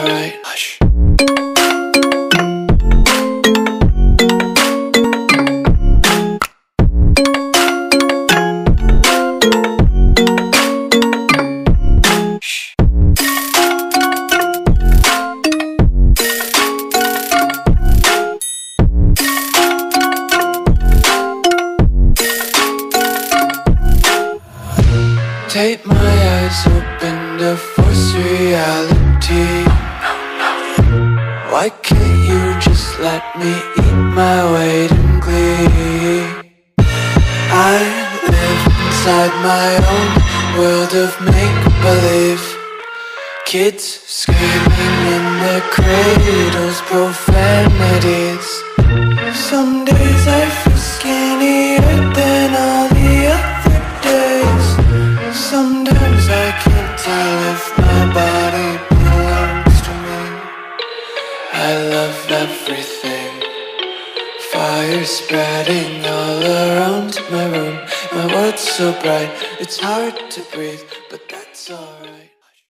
alright. Hush. Take my eyes open to force reality. Why can't you just let me eat my weight in glee? I live inside my own world of make-believe. Kids screaming in their cradles, profanities. Some days I feel skinnier than all the other days. Sometimes I can't tell if my body belongs to me. I love everything. Fire spreading all around my room. My world's so bright, it's hard to breathe, but that's alright.